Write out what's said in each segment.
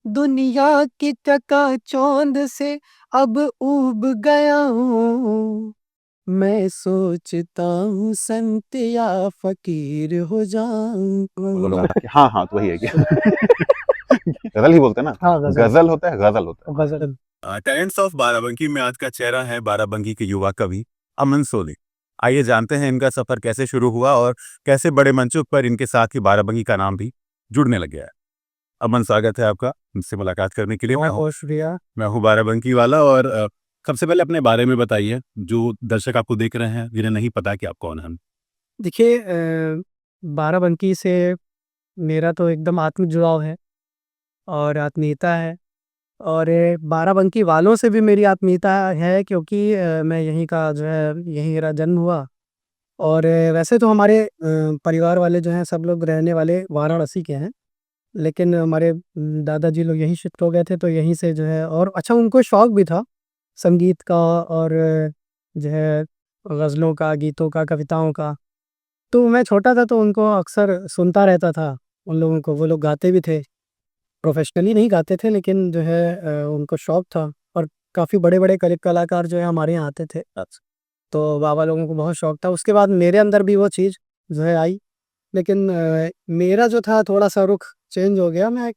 दुनिया की चकाचौंध से अब ऊब गया हूँ। मैं सोचता हूँ संत या फकीर हो जाऊं। हाँ हाँ तो वही है क्या गजल ही बोलते हैं ना। हाँ, गजल। गजल होता है, गजल होता है। गजल। टैलेंट्स ऑफ बाराबंकी में आज का चेहरा है बाराबंकी के युवा कवि अमन सोनी। आइए जानते हैं इनका सफर कैसे शुरू हुआ और कैसे बड़े मंचों पर इनके साथ ही बाराबंकी का नाम भी जुड़ने लग गया है। अमन, स्वागत है आपका मुझसे मुलाकात करने के लिए। बहुत शुक्रिया। मैं हूँ बाराबंकी वाला। और सबसे पहले अपने बारे में बताइए, जो दर्शक आपको देख रहे हैं जिन्हें नहीं पता कि आप कौन हैं। देखिए, बाराबंकी से मेरा तो एकदम आत्मिक जुड़ाव है और आत्मीयता है। और बाराबंकी वालों से भी मेरी आत्मीयता है, क्योंकि मैं यहीं का जो है, यहीं मेरा जन्म हुआ। और वैसे तो हमारे परिवार वाले जो हैं, सब लोग रहने वाले वाराणसी के हैं। लेकिन हमारे दादाजी लोग यहीं शिफ्ट हो गए थे, तो यहीं से जो है, और अच्छा उनको शौक भी था संगीत का, और जो है गज़लों का, गीतों का, कविताओं का। तो मैं छोटा था तो उनको अक्सर सुनता रहता था। उन लोगों को, वो लोग गाते भी थे, प्रोफेशनली नहीं गाते थे, लेकिन जो है उनको शौक था। और काफ़ी बड़े-बड़े कलाकार जो है हमारे यहाँ आते थे। तो बाबा लोगों को बहुत शौक था। उसके बाद मेरे अंदर भी वो चीज़ जो है आई। लेकिन मेरा जो था थोड़ा-सा रुख चेंज हो गया। मैं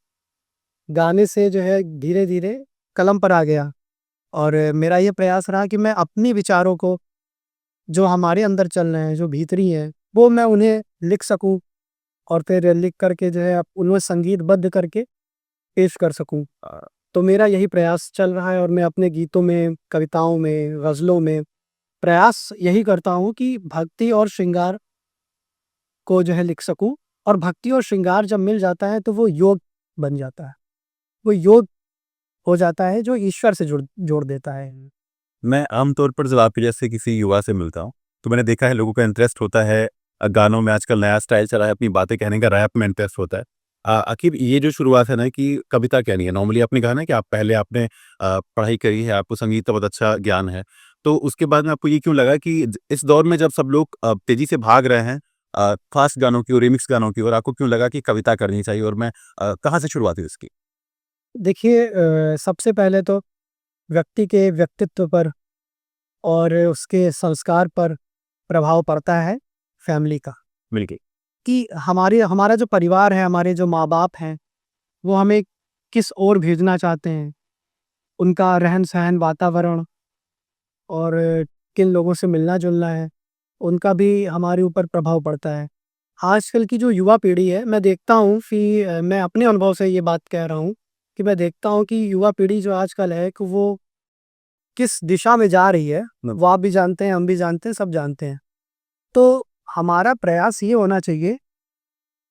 गाने से जो है धीरे-धीरे कलम पर आ गया। और मेरा ये प्रयास रहा कि मैं अपने विचारों को, जो हमारे अंदर चल रहे हैं, जो भीतरी हैं, वो मैं उन्हें लिख सकूँ, और फिर लिख कर के जो है उन्हें संगीतबद्ध करके पेश कर सकूँ। तो मेरा यही प्रयास चल रहा है, और मैं अपने गीतों में, कविताओं में, गज़लों में प्रयास यही करता हूँ कि भक्ति और श्रृंगार को जो है लिख सकूँ। और भक्ति और श्रृंगार जब मिल जाता है तो वो योग बन जाता है। वो योग हो जाता है जो ईश्वर से जोड़ देता है। मैं आमतौर पर जब आपके जैसे किसी युवा से मिलता हूँ, तो मैंने देखा है लोगों का इंटरेस्ट होता है गानों में। आजकल नया स्टाइल चला है, अपनी बातें कहने का, रैप में इंटरेस्ट होता है। आखिर ये जो शुरुआत है ना कि कविता कहनी है, नॉर्मली आपने कहा ना कि आप पहले आपने पढ़ाई करी है, आपको संगीत का बहुत अच्छा ज्ञान है। तो उसके बाद में आपको ये क्यों लगा कि इस दौर में जब सब लोग तेजी से भाग रहे हैं फास्ट गानों की और रिमिक्स गानों की ओर, आपको क्यों लगा कि कविता करनी चाहिए? और मैं कहाँ से शुरुआत हुई इसकी? देखिए, सबसे पहले तो व्यक्ति के व्यक्तित्व पर और उसके संस्कार पर प्रभाव पड़ता है फैमिली का। मिल कि हमारा जो परिवार है, हमारे जो माँ-बाप हैं, वो हमें किस ओर भेजना चाहते हैं, उनका रहन-सहन, वातावरण, और किन लोगों से मिलना-जुलना है, उनका भी हमारे ऊपर प्रभाव पड़ता है। आजकल की जो युवा पीढ़ी है, मैं देखता हूँ कि मैं अपने अनुभव से ये बात कह रहा हूँ कि मैं देखता हूँ कि युवा पीढ़ी जो आजकल है, कि वो किस दिशा में जा रही है, वो आप भी जानते हैं, हम भी जानते हैं, सब जानते हैं। तो हमारा प्रयास ये होना चाहिए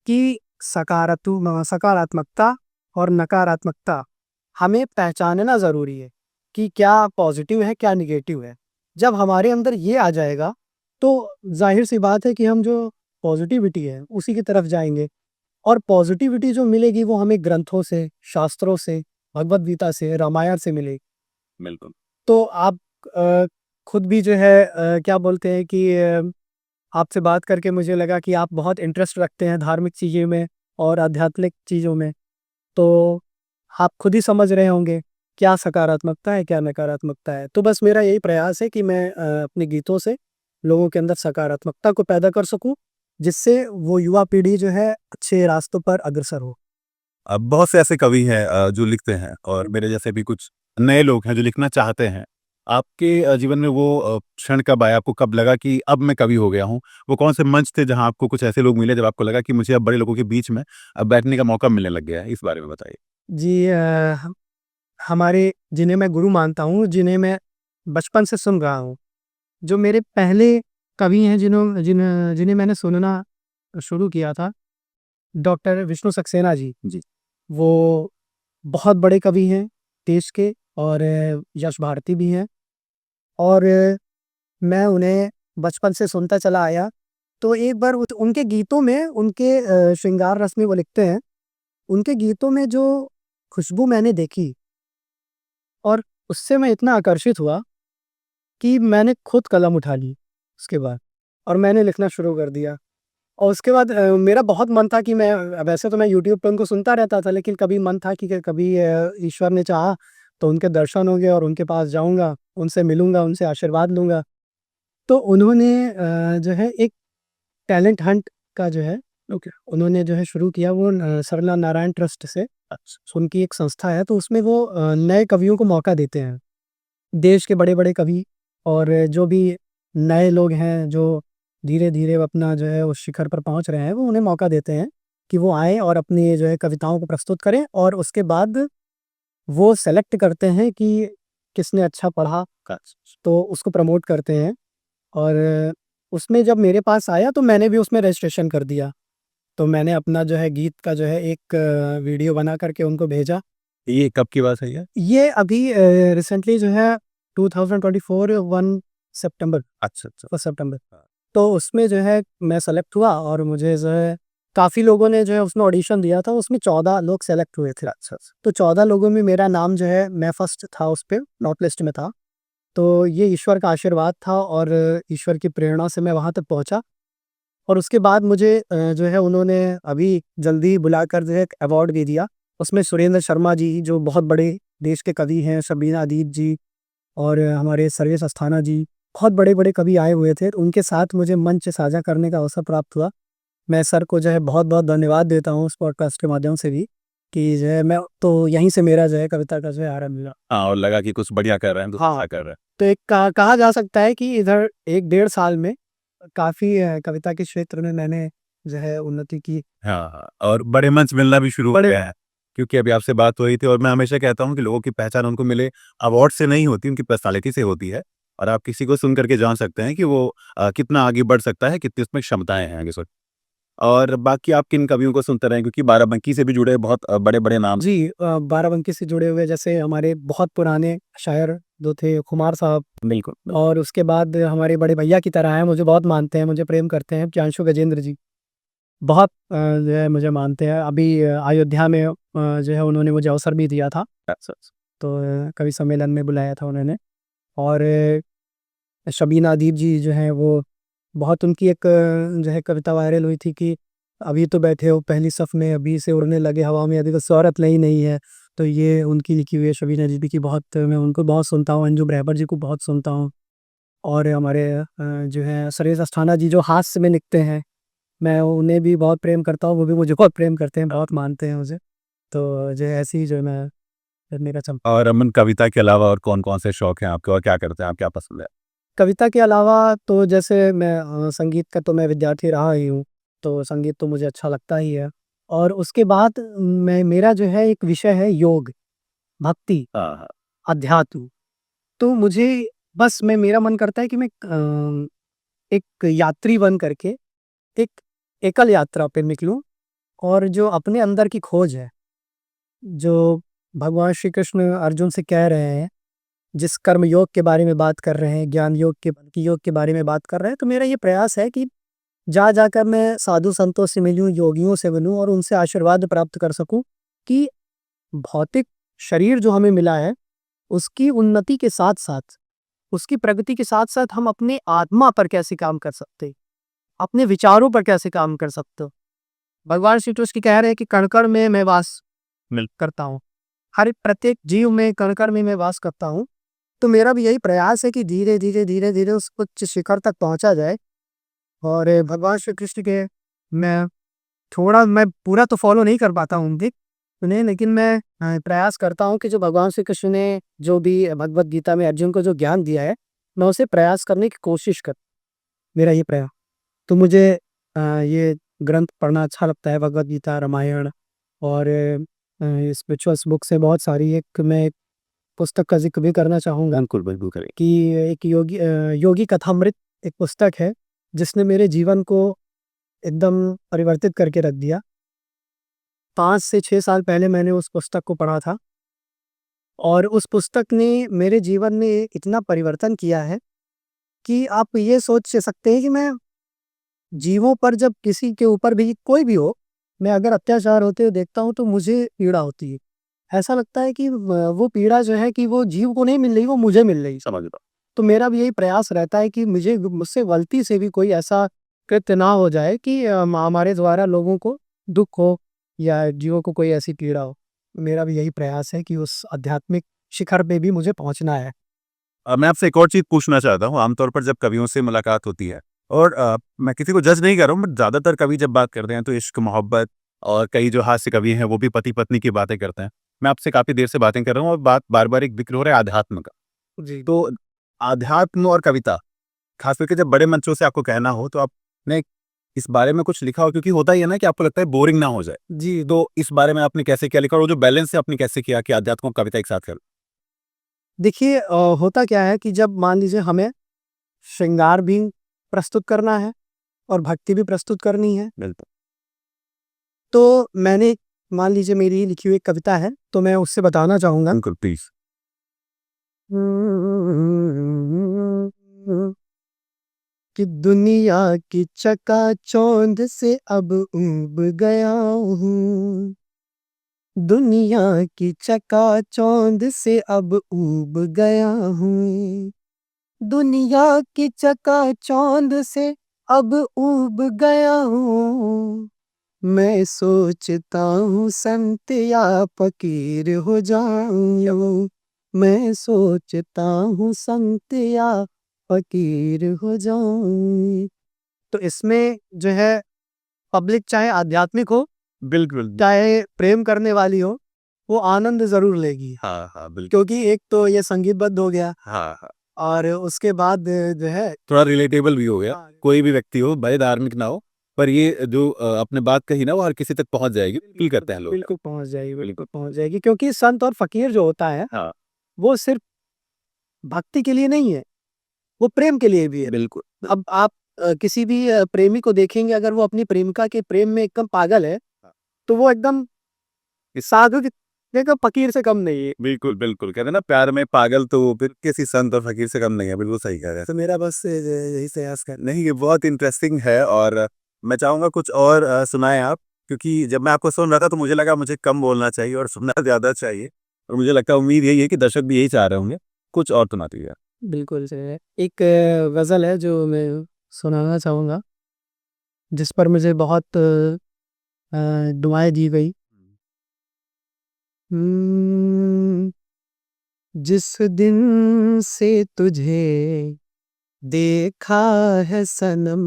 कि सकारात्मकता और नकारात्मकता हमें पहचानना ज़रूरी है, कि क्या पॉज़िटिव है, क्या नेगेटिव है। जब हमारे अंदर ये आ जाएगा, तो ज़ाहिर-सी बात है कि हम जो पॉज़िटिविटी है, उसी की तरफ जाएँगे। और पॉज़िटिविटी जो मिलेगी, वो हमें ग्रंथों से, शास्त्रों से, भगवद गीता से, रामायण से मिलेगी। बिल्कुल। तो आप अ, खुद भी जो है क्या बोलते हैं कि आपसे बात करके मुझे लगा कि आप बहुत इंटरेस्ट रखते हैं धार्मिक चीज़ों में और आध्यात्मिक चीज़ों में। तो आप खुद ही समझ रहे होंगे, क्या सकारात्मकता है, क्या नकारात्मकता है। तो बस मेरा यही प्रयास है कि मैं अपने गीतों से लोगों के अंदर सकारात्मकता को पैदा कर सकूँ, जिससे वो युवा पीढ़ी जो है अच्छे रास्तों पर अग्रसर हो। अब बहुत से ऐसे कवि हैं जो लिखते हैं, और मेरे जैसे भी कुछ नए लोग हैं जो लिखना चाहते हैं। आपके जीवन में वो क्षण कब आया? आपको कब लगा कि अब मैं कवि हो गया हूँ? वो कौन से मंच थे जहाँ आपको कुछ ऐसे लोग मिले जब आपको लगा कि मुझे अब बड़े लोगों के बीच में बैठने का मौका मिलने लग गया है? इस बारे में बताइए। जी, हमारे जिन्हें मैं गुरु मानता हूँ, जिन्हें मैं बचपन से सुन रहा हूँ, जो मेरे पहले कवि हैं जिन्हें मैंने सुनना शुरू किया था, डॉक्टर विष्णु सक्सेना जी। जी। वो बहुत बड़े कवि हैं देश के, और यश भारती भी हैं। और मैं उन्हें बचपन से सुनता चला आया। तो एक बार उनके गीतों में, उनके श्रृंगार रस में वो लिखते हैं, उनके गीतों में जो खुशबू मैंने देखी, और उससे मैं इतना आकर्षित हुआ कि मैंने खुद कलम उठा ली उसके बाद, और मैंने लिखना शुरू कर दिया। और उसके बाद मेरा बहुत मन था कि मैं वैसे तो मैं यूट्यूब पे उनको सुनता रहता था, लेकिन कभी मन था कि कभी ईश्वर ने चाहा तो उनके दर्शन होंगे और उनके पास जाऊँगा, उनसे मिलूँगा, उनसे आशीर्वाद लूँगा। तो उन्होंने जो है एक टैलेंट हंट का जो है उन्होंने जो है शुरू किया, वो सरला नारायण ट्रस्ट से उनकी एक संस्था है, तो उसमें वो नए कवियों को मौका देते हैं। देश के बड़े-बड़े कवि और जो भी नए लोग हैं, जो धीरे-धीरे अपना जो है उस शिखर पर पहुँच रहे हैं, वो उन्हें मौका देते हैं कि वो आएँ और अपनी जो है कविताओं को प्रस्तुत करें, और उसके बाद वो सेलेक्ट करते हैं कि किसने अच्छा पढ़ा, तो उसको प्रमोट करते हैं। और उसमें जब मेरे पास आया तो मैंने भी उसमें रजिस्ट्रेशन कर दिया। तो मैंने अपना जो है गीत का जो है एक वीडियो बना करके उनको भेजा। ये कब की बात है ये? ये अभी रिसेंटली जो है 2024 1 सितंबर, अच्छा, अच्छा। 1 सितंबर। तो उसमें जो है मैं सेलेक्ट हुआ और मुझे जो है काफ़ी लोगों ने जो है उसमें ऑडिशन दिया था, उसमें 14 लोग सेलेक्ट हुए थे। अच्छा, अच्छा। तो 14 लोगों में मेरा नाम जो है, मैं फर्स्ट था उस पे, शॉर्ट लिस्ट में था। तो ये ईश्वर का आशीर्वाद था और ईश्वर की प्रेरणा से मैं वहाँ तक पहुँचा। और उसके बाद मुझे जो है उन्होंने अभी जल्दी ही बुलाकर जो है एक अवार्ड भी दिया। उसमें सुरेंद्र शर्मा जी जो बहुत बड़े देश के कवि हैं, शबीना अदीब जी और हमारे सर्वेश अस्थाना जी, बहुत बड़े-बड़े कवि आए हुए थे। तो उनके साथ मुझे मंच साझा करने का अवसर प्राप्त हुआ। मैं सर को जो है बहुत-बहुत धन्यवाद देता हूँ इस पॉडकास्ट के माध्यम से भी, कि जो है मैं तो यहीं से मेरा जो है कविता का जो है आरंभ हुआ। हाँ, और लगा कि कुछ बढ़िया कर रहे हैं, तो हाँ। अच्छा कर रहे हैं। तो एक कहा जा सकता है कि इधर 1 डेढ़ साल में काफ़ी कविता के क्षेत्र में मैंने जो है उन्नति की। हाँ, हाँ, और बड़े मंच मिलना भी शुरू हो बड़े गए हैं, क्योंकि अभी आपसे बात हो रही थी और मैं हमेशा कहता हूँ कि लोगों की पहचान उनको मिले अवार्ड से नहीं होती, उनकी पर्सनैलिटी से होती है। और आप किसी को सुन कर के जान सकते हैं कि वो कितना आगे बढ़ सकता है, कितनी उसमें क्षमताएँ हैं आगे और बाकी आप किन कवियों को सुनते रहे? क्योंकि बाराबंकी से भी जुड़े बहुत बड़े-बड़े नाम। जी, बाराबंकी से जुड़े हुए जैसे हमारे बहुत पुराने शायर जो थे खुमार साहब, बिल्कुल। और उसके बाद हमारे बड़े भैया की तरह हैं, मुझे बहुत मानते हैं, मुझे प्रेम करते हैं, प्रियांशु गजेंद्र जी। बहुत जो है मुझे मानते हैं। अभी अयोध्या में जो है उन्होंने मुझे अवसर भी दिया था। अच्छा, अच्छा। तो कवि सम्मेलन में बुलाया था उन्होंने। और शबीना अदीब जी जो हैं वो बहुत, उनकी एक जो है कविता वायरल हुई थी कि अभी तो बैठे हो पहली सफ़ में, अभी से उड़ने लगे हवा में, अभी तो शोहरत नहीं है। तो ये उनकी लिखी हुई है शबीना अदीबी की, बहुत मैं उनको बहुत सुनता हूँ, अंजुम रहबर जी को बहुत सुनता हूँ। और हमारे जो है सर्वेश अस्थाना जी जो हास्य में लिखते हैं, मैं उन्हें भी बहुत प्रेम करता हूँ, वो भी मुझे बहुत प्रेम करते हैं, बहुत मानते हैं मुझे। तो जो है ऐसे ही जो है मैं मेरा चम और अमन, कविता के अलावा और कौन-कौन से शौक हैं आपके और क्या करते हैं आप? क्या पसंद है? कविता के अलावा तो जैसे मैं संगीत का तो मैं विद्यार्थी रहा ही हूँ, तो संगीत तो मुझे अच्छा लगता ही है। और उसके बाद मैं मेरा जो है एक विषय है योग, भक्ति, हाँ, हाँ। अध्यात्म। तो मुझे बस मैं मेरा मन करता है कि मैं एक यात्री बन करके एक एकल यात्रा पे निकलूँ, और जो अपने अंदर की खोज है, जो भगवान श्री कृष्ण अर्जुन से कह रहे हैं, जिस कर्म योग के बारे में बात कर रहे हैं, ज्ञान योग के, भक्ति योग के बारे में बात कर रहे हैं, तो मेरा ये प्रयास है कि जा जाकर मैं साधु संतों से मिलूं, योगियों से मिलूं और उनसे आशीर्वाद प्राप्त कर सकूं कि भौतिक शरीर जो हमें मिला है, उसकी उन्नति के साथ साथ, उसकी प्रगति के साथ साथ हम अपने आत्मा पर कैसे काम कर सकते हैं, अपने विचारों पर कैसे काम कर सकते हो। भगवान श्री कृष्ण कह रहे हैं कि कण-कण में मैं वास करता हूँ, हर एक प्रत्येक जीव में कण-कण में मैं वास करता हूँ। तो मेरा भी यही प्रयास है कि धीरे-धीरे उस उच्च शिखर तक पहुँचा जाए। और भगवान श्री कृष्ण के मैं पूरा तो फ़ॉलो नहीं कर पाता हूँ उन्हें, लेकिन मैं प्रयास करता हूँ कि जो भगवान श्री कृष्ण ने जो भी भगवद गीता में अर्जुन को जो ज्ञान दिया है, मैं उसे प्रयास करने की कोशिश करूँ। मेरा ये प्रयास। तो मुझे ये ग्रंथ पढ़ना अच्छा लगता है, भगवद गीता, रामायण और स्पिरिचुअल्स बुक्स है बहुत सारी। एक मैं एक पुस्तक का ज़िक्र भी करना चाहूँगा बिल्कुल, बिल्कुल करें। कि एक योगी कथामृत एक पुस्तक है, जिसने मेरे जीवन को एकदम परिवर्तित करके रख दिया। 5 से 6 साल पहले मैंने उस पुस्तक को पढ़ा था, और उस पुस्तक ने मेरे जीवन में इतना परिवर्तन किया है कि आप ये सोच सकते हैं कि मैं जीवों पर, जब किसी के ऊपर भी कोई भी हो, मैं अगर अत्याचार होते हुए देखता हूँ तो मुझे पीड़ा होती है। ऐसा लगता है कि वो पीड़ा जो है कि वो जीव को नहीं मिल रही, वो मुझे मिल रही। समझ रहा तो मेरा भी यही प्रयास रहता है कि मुझे मुझसे गलती से भी कोई ऐसा कृत्य ना हो जाए कि हमारे द्वारा लोगों को दुख हो या जीवों को कोई ऐसी पीड़ा हो। मेरा भी यही प्रयास है कि उस आध्यात्मिक शिखर पे भी मुझे पहुंचना है। मैं आपसे एक और चीज़ पूछना चाहता हूँ, आमतौर पर जब कवियों से मुलाकात होती है और मैं किसी को जज नहीं कर रहा हूँ, बट ज़्यादातर कवि जब बात करते हैं तो इश्क, मोहब्बत और कई जो हास्य कवि हैं वो भी पति-पत्नी की बातें करते हैं। मैं आपसे काफ़ी देर से बातें कर रहा हूँ और बात बार-बार एक ज़िक्र हो रहा है अध्यात्म का। जी। तो अध्यात्म और कविता, खास करके जब बड़े मंचों से आपको कहना हो तो आपने इस बारे में कुछ लिखा हो? क्योंकि होता ही है ना कि आपको लगता है बोरिंग ना हो जाए। जी, तो इस बारे में आपने कैसे क्या लिखा और वो जो बैलेंस है आपने कैसे किया कि अध्यात्म और कविता एक साथ कर देखिए होता क्या है कि जब मान लीजिए हमें श्रृंगार भी प्रस्तुत करना है और भक्ति भी प्रस्तुत करनी है, बिल्कुल। तो मैंने मान लीजिए मेरी लिखी हुई एक कविता है, तो मैं उससे बताना चाहूँगा बिल्कुल, प्लीज़। कि दुनिया की चकाचौंध से अब ऊब गया हूँ। दुनिया की चकाचौंध से अब ऊब गया हूँ। दुनिया की चकाचौंध से अब ऊब गया हूँ। मैं सोचता हूँ संत या फकीर हो जाऊं। मैं सोचता हूँ संत या फकीर हो जाऊं। तो इसमें जो है पब्लिक चाहे आध्यात्मिक हो बिल्कुल। चाहे प्रेम करने वाली हो, वो आनंद जरूर लेगी। हाँ, हाँ, बिल्कुल। क्योंकि एक तो ये संगीतबद्ध हो गया हाँ, हाँ। और उसके बाद जो है थोड़ा रिलेटेबल भी हो गया। हाँ, कोई भी व्यक्ति हो, भले धार्मिक ना हो, पर ये जो आपने बात कही ना वो हर किसी तक पहुँच जाएगी, फ़ील करते हैं लोग। बिल्कुल पहुंच जाएगी, बिल्कुल पहुंच जाएगी, क्योंकि संत और फकीर जो होता है हाँ, वो सिर्फ भक्ति के लिए नहीं है, वो प्रेम के लिए भी है। बिल्कुल। अब आप किसी भी प्रेमी को देखेंगे, अगर वो अपनी प्रेमिका के प्रेम में एकदम पागल है, हाँ। तो वो एकदम साधु देखो फकीर से कम नहीं है। बिल्कुल, बिल्कुल। कहते हैं ना प्यार में पागल तो फिर किसी संत और फ़कीर से कम नहीं है, बिल्कुल सही कह रहे हैं। तो मेरा बस यही प्रयास कर नहीं, ये बहुत इंटरेस्टिंग है और मैं चाहूँगा कुछ और सुनाएँ आप, क्योंकि जब मैं आपको सुन रहा था तो मुझे लगा मुझे कम बोलना चाहिए और सुनना ज़्यादा चाहिए और मुझे लगता है उम्मीद यही है कि दर्शक भी यही चाह रहे होंगे। कुछ और सुना दीजिए। बिल्कुल से है। एक गज़ल है जो मैं सुनाना चाहूँगा, जिस पर मुझे बहुत दुआएँ दी गई। हुँ, जिस दिन से तुझे देखा है सनम,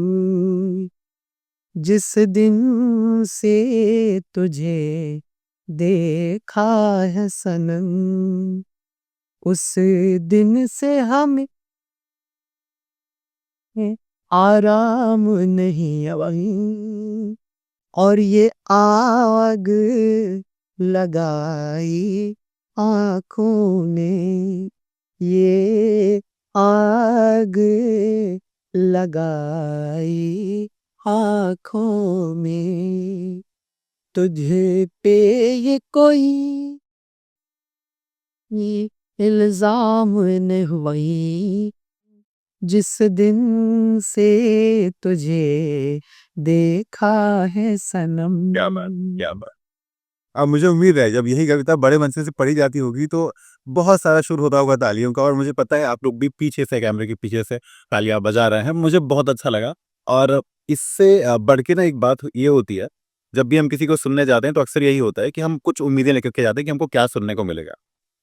जिस दिन से तुझे देखा है सनम, उस दिन से हमें आराम नहीं वहीं, और ये आग लगाई आँखों ने, ये आग लगाई आँखों में, तुझे पे ये कोई इल्ज़ाम नहीं, जिस दिन से तुझे देखा है सनम। क्या बात! क्या बात! अब मुझे उम्मीद है जब यही कविता बड़े मंच से पढ़ी जाती होगी तो बहुत सारा शुरू होता होगा तालियों का और मुझे पता है आप लोग भी पीछे से कैमरे के पीछे से तालियां बजा रहे हैं। मुझे बहुत अच्छा लगा और इससे बढ़ के ना एक बात ये होती है, जब भी हम किसी को सुनने जाते हैं तो अक्सर यही होता है कि हम कुछ उम्मीदें लेकर के जाते हैं कि हमको क्या सुनने को मिलेगा।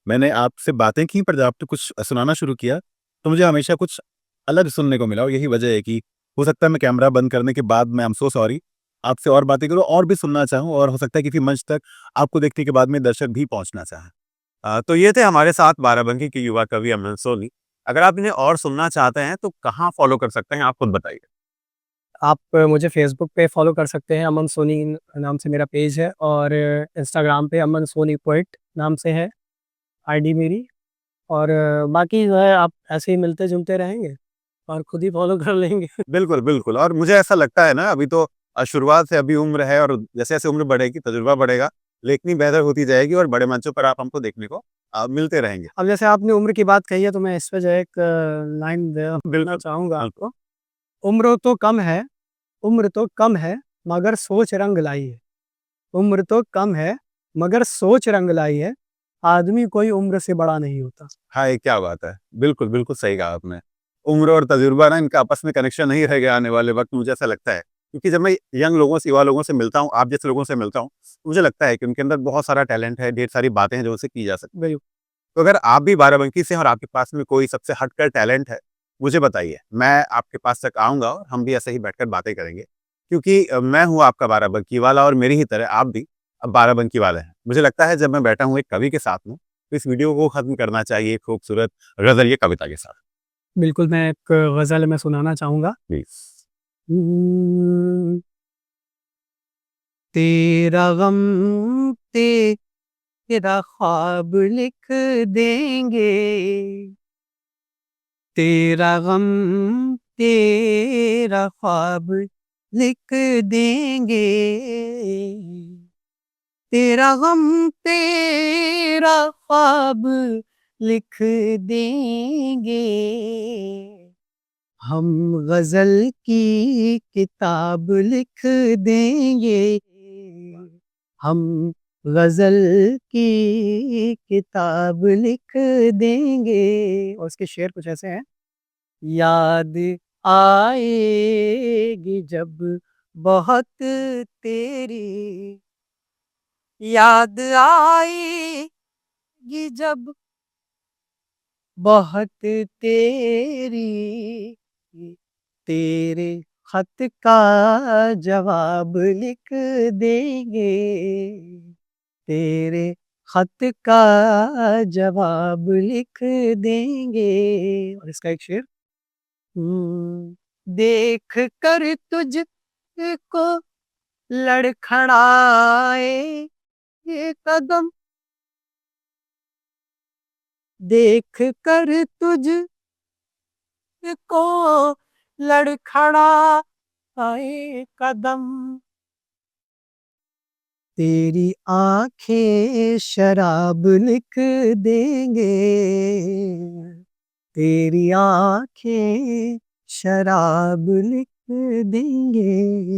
मैंने आपसे बातें की पर जब आपने कुछ सुनाना शुरू किया तो मुझे हमेशा कुछ अलग सुनने को मिला और यही वजह है कि हो सकता है मैं कैमरा बंद करने के बाद मैं आई एम सो सॉरी आपसे और बातें करूँ और भी सुनना चाहूँ और हो सकता है किसी मंच तक आपको देखने के बाद में दर्शक भी पहुँचना चाहें। तो ये थे हमारे साथ बाराबंकी के युवा कवि अमन सोनी। अगर आप इन्हें और सुनना चाहते हैं तो कहाँ फ़ॉलो कर सकते हैं, आप खुद बताइए? आप मुझे फ़ेसबुक पे फ़ॉलो कर सकते हैं, अमन सोनी नाम से मेरा पेज है, और इंस्टाग्राम पे अमन सोनी पोएट नाम से है आईडी मेरी। और बाकी जो है आप ऐसे ही मिलते-जुलते रहेंगे और खुद ही फ़ॉलो कर लेंगे। बिल्कुल, बिल्कुल और मुझे ऐसा लगता है ना अभी तो शुरुआत से अभी उम्र है और जैसे-जैसे उम्र बढ़ेगी, तजुर्बा बढ़ेगा, लेखनी बेहतर होती जाएगी और बड़े मंचों पर आप हमको देखने को मिलते रहेंगे। अब जैसे आपने उम्र की बात कही है, तो मैं इस पे जो है एक लाइन देना चाहूँगा आपको। उम्र तो कम है, उम्र तो कम है, मगर सोच रंग लाई है। उम्र तो कम है, मगर सोच रंग लाई है। आदमी कोई उम्र से बड़ा नहीं होता। हाँ, ये क्या बात है! बिल्कुल, बिल्कुल सही कहा आपने। उम्र और तजुर्बा ना इनका आपस में कनेक्शन नहीं रह गया आने वाले वक्त, मुझे ऐसा लगता है। क्योंकि जब मैं यंग लोगों से, युवा लोगों से मिलता हूँ, आप जैसे लोगों से मिलता हूँ, मुझे लगता है कि उनके अंदर बहुत सारा टैलेंट है, ढेर सारी बातें हैं जो उनसे की जा सकती है। बिल्कुल। तो अगर आप भी बाराबंकी से हैं और आपके पास में कोई सबसे हटकर टैलेंट है, मुझे बताइए। मैं आपके पास तक आऊँगा और हम भी ऐसे ही बैठकर बातें करेंगे। क्योंकि मैं हूँ आपका बाराबंकी वाला और मेरी ही तरह आप भी अब बाराबंकी वाले हैं। मुझे लगता है जब मैं बैठा हूँ एक कवि के साथ में, तो इस वीडियो को खत्म करना चाहिए खूबसूरत गज़ल या कविता के साथ। बिल्कुल, मैं एक गज़ल मैं सुनाना चाहूँगा। प्लीज़। हुँ, तेरा गम तेरा ख्वाब लिख देंगे, तेरा गम तेरा ख्वाब लिख देंगे, तेरा गम तेरा ख्वाब लिख देंगे, हम गज़ल की किताब लिख देंगे, हम गज़ल की किताब लिख देंगे। और उसके शेर कुछ ऐसे हैं, याद आएगी जब बहुत तेरी, याद आएगी जब बहुत तेरी, तेरे खत का जवाब लिख देंगे, तेरे खत का जवाब लिख देंगे। और इसका एक शेर, देख कर तुझको लड़खड़ाए ये कदम, देख कर तुझको लड़खड़ाए कदम, तेरी आंखें शराब लिख देंगे, तेरी आंखें शराब लिख देंगे।